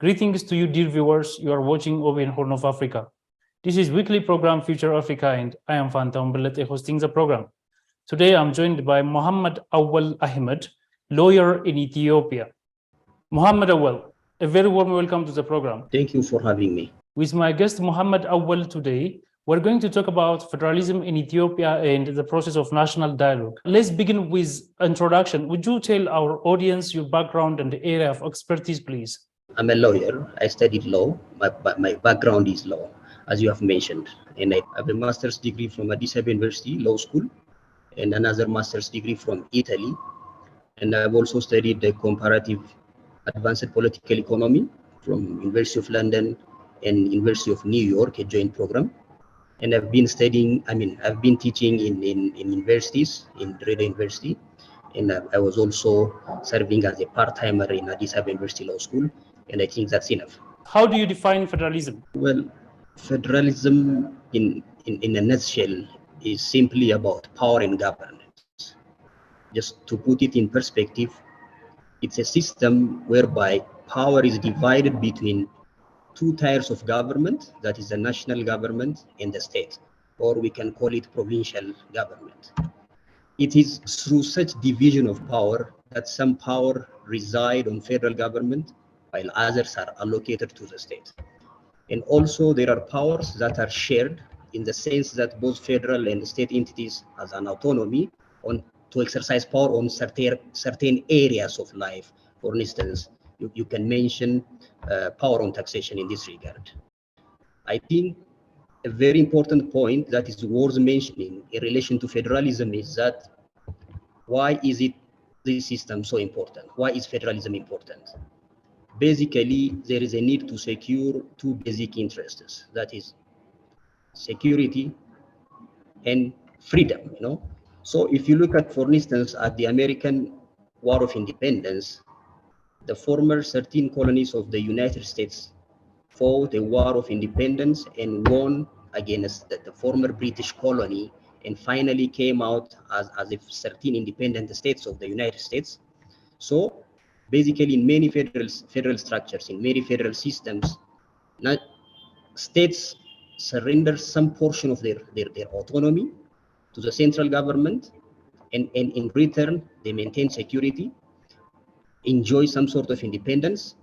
Greetings to you, dear viewers. You are watching over in Horn of Africa. This is weekly program Future Africa, and I am Fanta Umbelete hosting the program. Today, I'm joined by Muhammad Awal Ahmed, lawyer in Ethiopia. Muhammad Awal, a very warm welcome to the program. Thank you for having me. With my guest Muhammad Awal today, we're going to talk about federalism in Ethiopia and the process of national dialogue. Let's begin with introduction. Would you tell our audience your background and the area of expertise, please? I'm a lawyer. I studied law. My background is law, as you have mentioned. And I have a master's degree from Addis Ababa University Law School and another master's degree from Italy. And I've also studied the comparative advanced political economy from University of London and University of New York, a joint program. And I've been teaching in universities, in Dredda University. And I was also serving as a part-timer in Addis Ababa University Law School. And I think that's enough. How do you define federalism? Well, federalism in a nutshell is simply about power and governance. Just to put it in perspective, it's a system whereby power is divided between two tiers of government, that is the national government and the state, or we can call it provincial government. It is through such division of power that some power reside on federal government while others are allocated to the state. And also there are powers that are shared in the sense that both federal and state entities has an autonomy to exercise power on certain areas of life. For instance, you can mention power on taxation in this regard. I think a very important point that is worth mentioning in relation to federalism is that why is this system so important? Why is federalism important? Basically, there is a need to secure two basic interests, that is security and freedom, So if you look at, for instance, at the American War of Independence, the former 13 colonies of the United States fought a war of independence and won against the former British colony and finally came out as if 13 independent states of the United States. So basically in many federal structures, in many federal systems, states surrender some portion of their autonomy to the central government, and in return they maintain security, enjoy some sort of independence,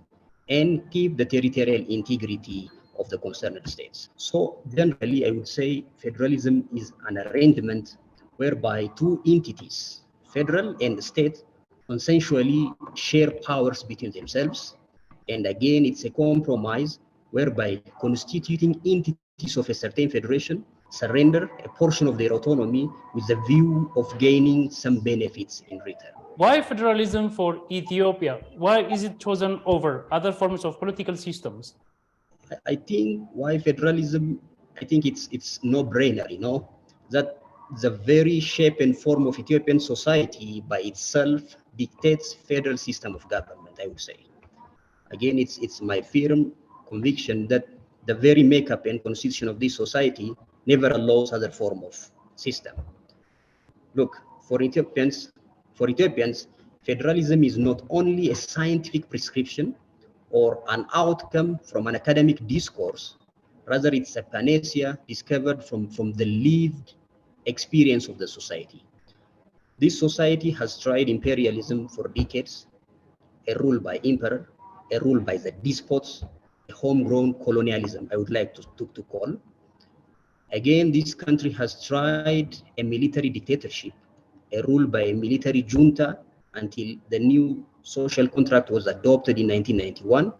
and keep the territorial integrity of the concerned states. So generally, I would say federalism is an arrangement whereby two entities, federal and state, consensually share powers between themselves. And again, it's a compromise whereby constituting entities of a certain federation surrender a portion of their autonomy with the view of gaining some benefits in return. Why federalism for Ethiopia? Why is it chosen over other forms of political systems? I think why federalism, I think it's no-brainer, that the very shape and form of Ethiopian society by itself dictates federal system of government, I would say. Again, it's my firm conviction that the very makeup and constitution of this society never allows other form of system. Look, for Ethiopians, federalism is not only a scientific prescription or an outcome from an academic discourse, rather it's a panacea discovered from the lived experience of the society. This society has tried imperialism for decades, a rule by emperor, a rule by the despots, a homegrown colonialism, I would like to call. Again, this country has tried a military dictatorship, a rule by a military junta until the new social contract was adopted in 1991.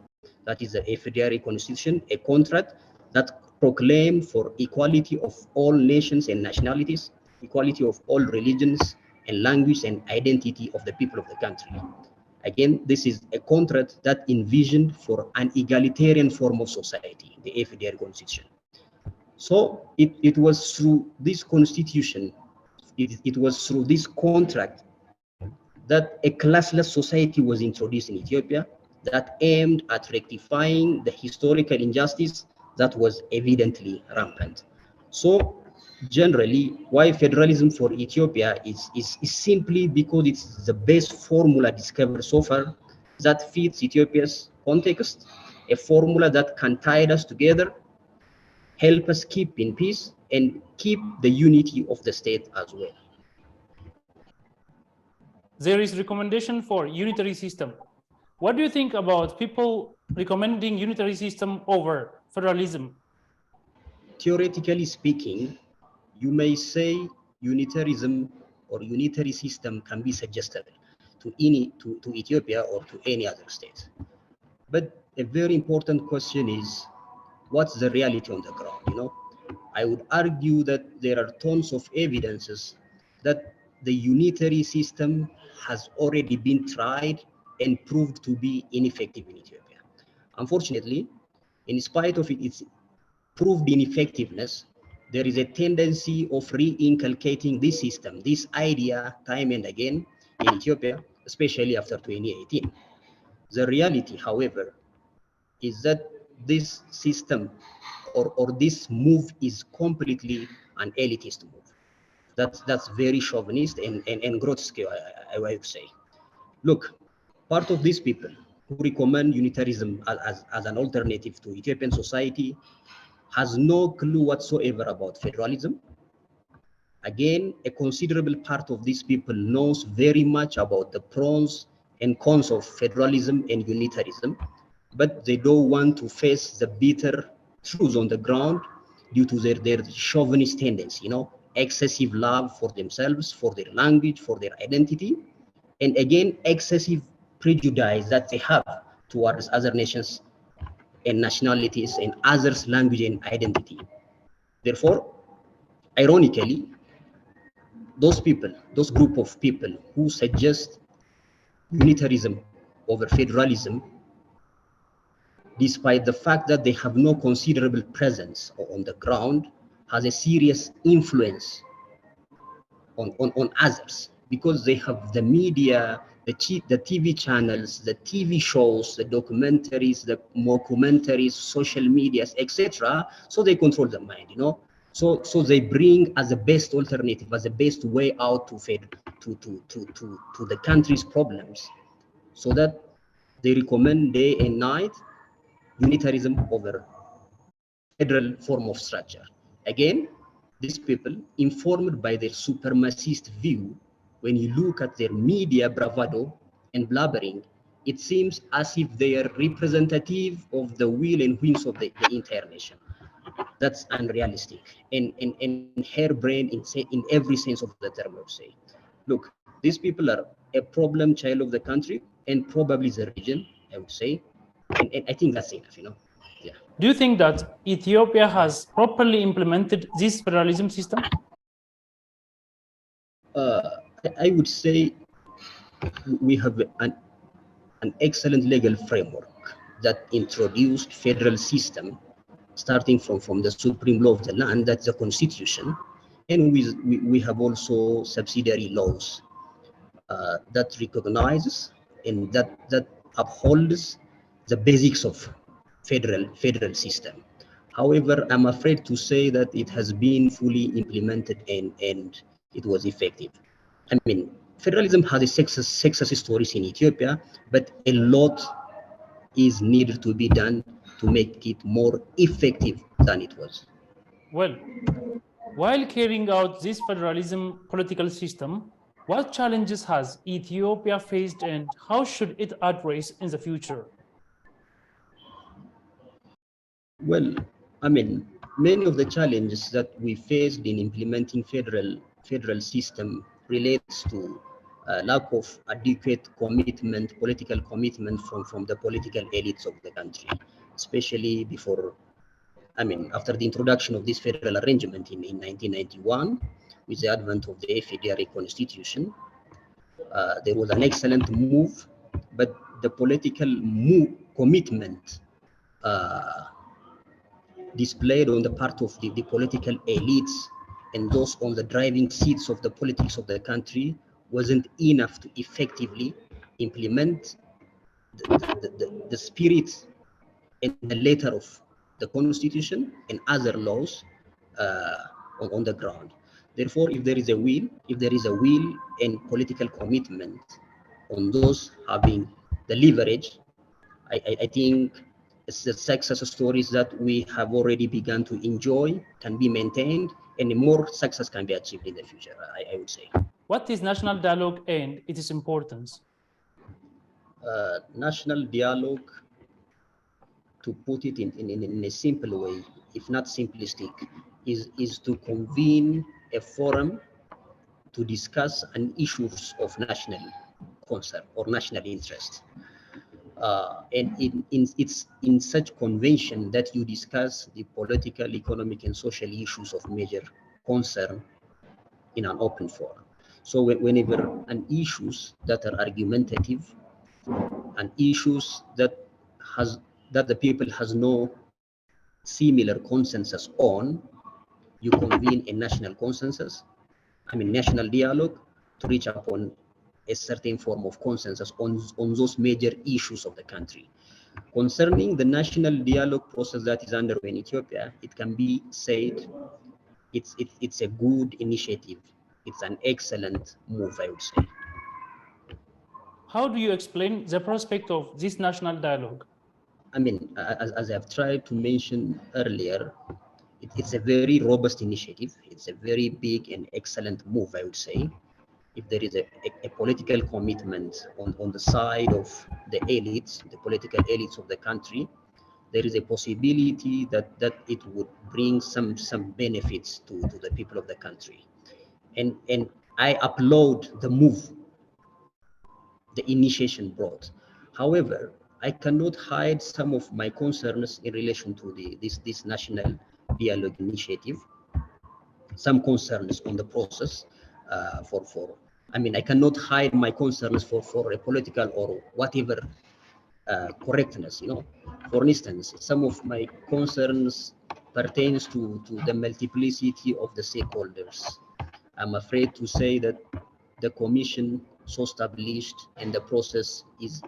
That is the FDR constitution, a contract that proclaimed for equality of all nations and nationalities, equality of all religions and language and identity of the people of the country. Again, this is a contract that envisioned for an egalitarian form of society, the FDR constitution. So it was through this constitution, it was through this contract that a classless society was introduced in Ethiopia that aimed at rectifying the historical injustice that was evidently rampant. So generally, why federalism for Ethiopia is simply because it's the best formula discovered so far that fits Ethiopia's context a formula that can tie us together, help us keep in peace, and keep the unity of the state as well. There is recommendation for unitary system. What do you think about people recommending unitary system over federalism? Theoretically speaking, you may say unitarism or unitary system can be suggested to Ethiopia or to any other state. But a very important question is, what's the reality on the ground? I would argue that there are tons of evidences that the unitary system has already been tried and proved to be ineffective in Ethiopia. Unfortunately, in spite of its proved ineffectiveness, there is a tendency of re-inculcating this system, this idea, time and again in Ethiopia, especially after 2018. The reality, however, is that this system or this move is completely an elitist move. That's very chauvinist and grotesque, I would say. Look, part of these people who recommend unitarism as an alternative to Ethiopian society has no clue whatsoever about federalism. Again, a considerable part of these people knows very much about the pros and cons of federalism and unitarism, but they don't want to face the bitter truths on the ground due to their chauvinist tendency, excessive love for themselves, for their language, for their identity, and again, excessive prejudice that they have towards other nations and nationalities and others' language and identity. Therefore, ironically, those group of people who suggest unitarism over federalism, despite the fact that they have no considerable presence on the ground, has a serious influence on others because they have the media, the TV channels, the TV shows, the documentaries, the mockumentaries, social medias, etc. So they control the mind, So they bring as the best alternative, as the best way out to the country's problems, so that they recommend day and night unitarism over federal form of structure. Again, these people, informed by their supremacist view, when you look at their media bravado and blabbering, it seems as if they are representative of the will and whims of the entire nation. That's unrealistic and harebrained in every sense of the term, I would say. Look, these people are a problem child of the country and probably the region, I would say. And I think that's enough, Yeah. Do you think that Ethiopia has properly implemented this federalism system? I would say we have an excellent legal framework that introduced federal system starting from the supreme law of the land, that's the constitution, and we have also subsidiary laws that recognizes and that upholds the basics of federal system. However, I'm afraid to say that it has been fully implemented and it was effective. I mean, federalism has a success stories in Ethiopia, but a lot is needed to be done to make it more effective than it was. Well, while carrying out this federalism political system, what challenges has Ethiopia faced and how should it address in the future? Well, I mean, many of the challenges that we faced in implementing federal system relates to lack of adequate commitment, political commitment from the political elites of the country, especially after the introduction of this federal arrangement in 1991, with the advent of the FDRA constitution, there was an excellent move, but the political commitment displayed on the part of the political elites and those on the driving seats of the politics of the country wasn't enough to effectively implement the spirit and the letter of the constitution and other laws on the ground. Therefore, if there is a will and political commitment on those having the leverage, I think the success stories that we have already begun to enjoy can be maintained, and more success can be achieved in the future, I would say. What is national dialogue and its importance? National dialogue, to put it in a simple way, if not simplistic, is to convene a forum to discuss an issues of national concern or national interest. And it's in such convention that you discuss the political, economic, and social issues of major concern in an open forum. So whenever an issues that are argumentative and issues that the people has no similar consensus on, you convene a national consensus, national dialogue, to reach upon a certain form of consensus on those major issues of the country. Concerning the national dialogue process that is underway in Ethiopia, it can be said it's a good initiative. It's an excellent move, I would say. How do you explain the prospect of this national dialogue? As I've tried to mention earlier, it's a very robust initiative. It's a very big and excellent move, I would say. If there is a political commitment on the side of the elites, the political elites of the country, there is a possibility that it would bring some benefits to the people of the country. And I applaud the move the initiation brought. However, I cannot hide some of my concerns in relation to this national dialogue initiative. Some concerns on the process I cannot hide my concerns for a political or whatever correctness. For instance, some of my concerns pertains to the multiplicity of the stakeholders. I'm afraid to say that the commission so established and the process is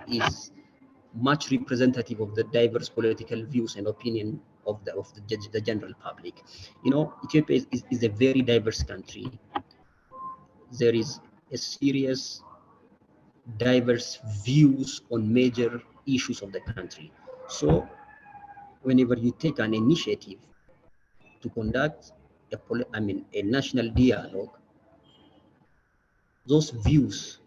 much representative of the diverse political views and opinion of the general public. Ethiopia is a very diverse country. There is a serious diverse views on major issues of the country. So whenever you take an initiative to conduct a national dialogue, those views,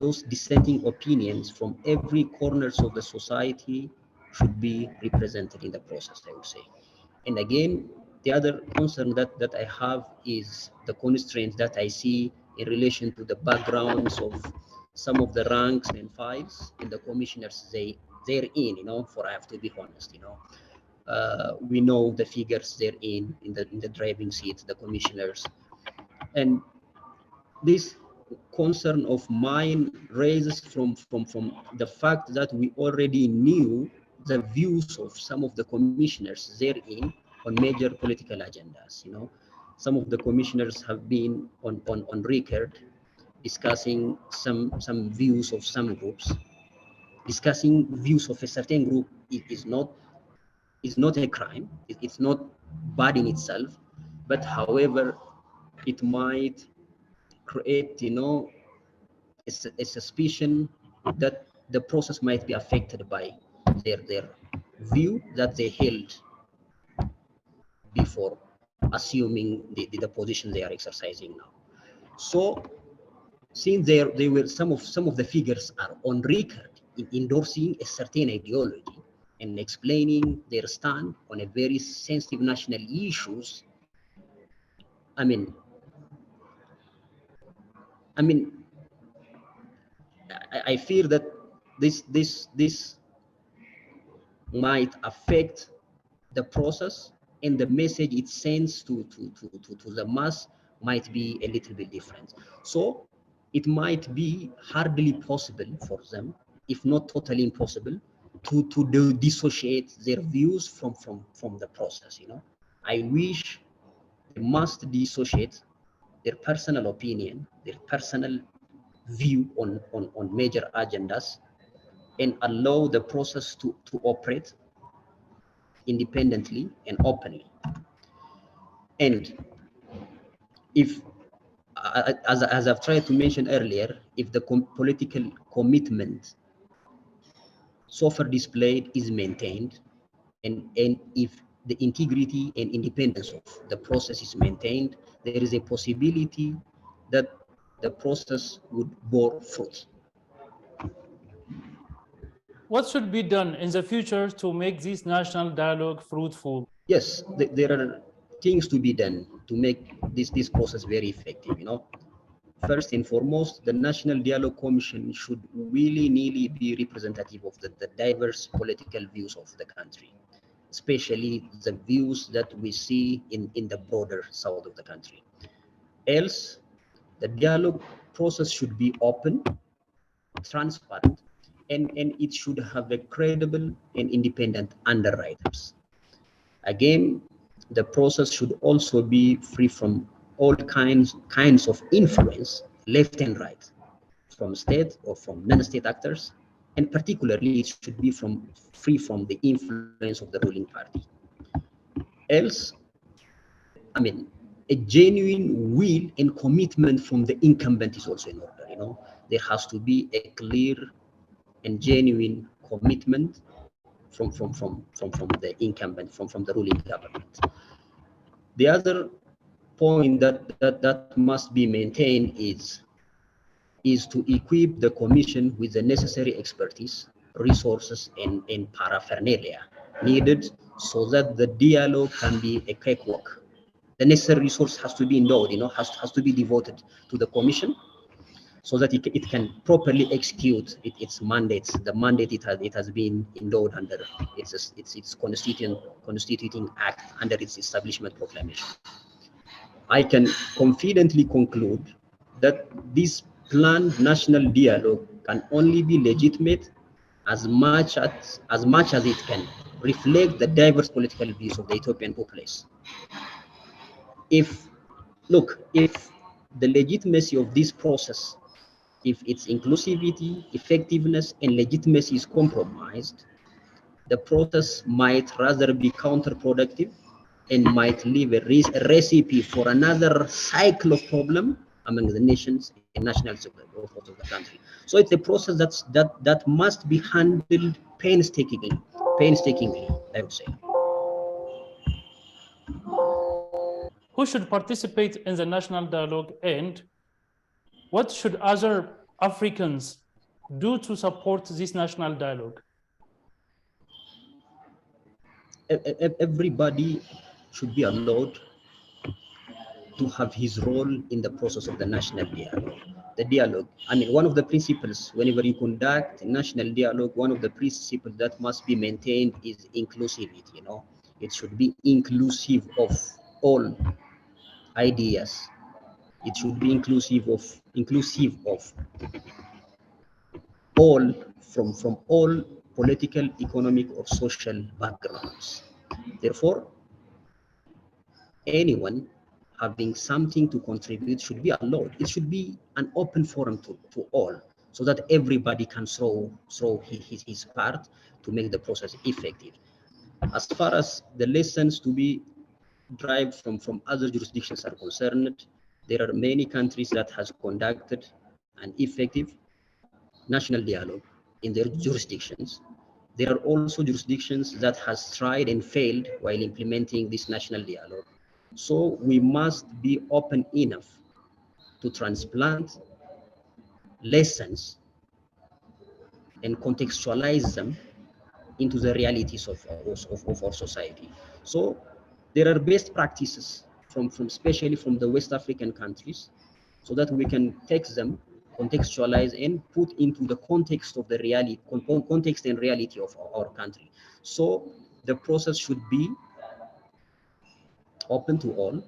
those dissenting opinions from every corners of the society should be represented in the process, I would say. And again, the other concern that I have is the constraints that I see in relation to the backgrounds of some of the ranks and files in the commissioners they're in, for I have to be honest, we know the figures they're in the driving seat, the commissioners. And this concern of mine raises from the fact that we already knew the views of some of the commissioners therein on major political agendas. Some of the commissioners have been on record discussing some views of some groups. Discussing views of a certain group is not a crime. It's not bad in itself, but however, it might create, a suspicion that the process might be affected by their view that they held before assuming the position they are exercising now. So since they were some of the figures are on record in endorsing a certain ideology and explaining their stand on a very sensitive national issues, I fear that this might affect the process, and the message it sends to the mass might be a little bit different. So it might be hardly possible for them, if not totally impossible, to dissociate their views from the process. I wish they must dissociate their personal opinion, their personal view on major agendas, and allow the process to operate independently and openly. And if, as I've tried to mention earlier, if the political commitment so far displayed is maintained, and if the integrity and independence of the process is maintained, there is a possibility that the process would bear fruit. What should be done in the future to make this national dialogue fruitful? Yes, there are things to be done to make this process very effective. First and foremost, the National Dialogue Commission should willy-nilly be representative of the diverse political views of the country, especially the views that we see in the broader south of the country. Else, the dialogue process should be open, transparent, and it should have a credible and independent underwriters. Again, the process should also be free from all kinds of influence, left and right, from state or from non-state actors, and particularly it should be free from the influence of the ruling party. Else, a genuine will and commitment from the incumbent is also in order. There has to be a clear and genuine commitment from the incumbent, from the ruling government. The other point that must be maintained is to equip the commission with the necessary expertise, resources, and paraphernalia needed so that the dialogue can be a cakewalk. The necessary resource has to be endowed, has to be devoted to the commission so that it can properly execute its mandates, the mandate it has been endowed under its constituting act under its establishment proclamation. I can confidently conclude that this planned national dialogue can only be legitimate as much as it can reflect the diverse political views of the Ethiopian populace. If the legitimacy of this process, if its inclusivity, effectiveness, and legitimacy is compromised, the process might rather be counterproductive and might leave a recipe for another cycle of problem among the nations and nationals of the country. So it's a process that must be handled painstakingly, I would say. Who should participate in the national dialogue, and what should other Africans do to support this national dialogue? Everybody should be allowed to have his role in the process of the national dialogue. The dialogue, one of the principles, whenever you conduct national dialogue, one of the principles that must be maintained is inclusivity. It should be inclusive of all ideas. It should be inclusive of all from all political, economic, or social backgrounds. Therefore, anyone having something to contribute should be allowed. It should be an open forum to all, so that everybody can throw his part to make the process effective. As far as the lessons to be derived from other jurisdictions are concerned, there are many countries that has conducted an effective national dialogue in their jurisdictions. There are also jurisdictions that has tried and failed while implementing this national dialogue. So we must be open enough to transplant lessons and contextualize them into the realities of our society. So there are best practices from especially from the West African countries, so that we can take them, contextualize, and put into the context of the reality, context and reality of our country. So the process should be open to all.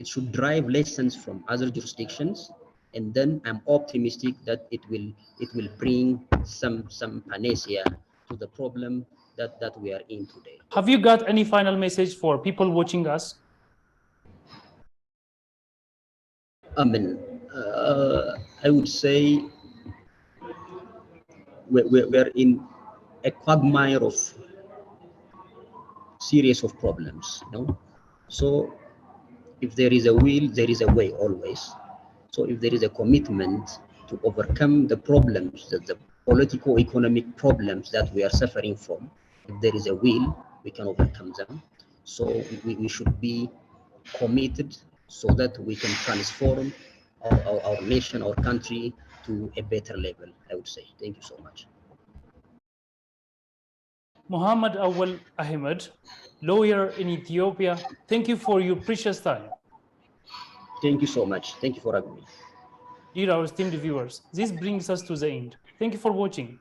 It should drive lessons from other jurisdictions, and then I'm optimistic that it will bring some panacea to the problem that we are in today. Have you got any final message for people watching us? I would say we're in a quagmire of series of problems. So if there is a will, there is a way always. So if there is a commitment to overcome the problems, the political economic problems that we are suffering from, If there is a will, we can overcome them. So we should be committed so that we can transform our nation, our country to a better level, I would say. Thank you so much. Muhammad Awal Ahmed, lawyer in Ethiopia, thank you for your precious time. Thank you so much. Thank you for having me. Dear our esteemed viewers, this brings us to the end. Thank you for watching.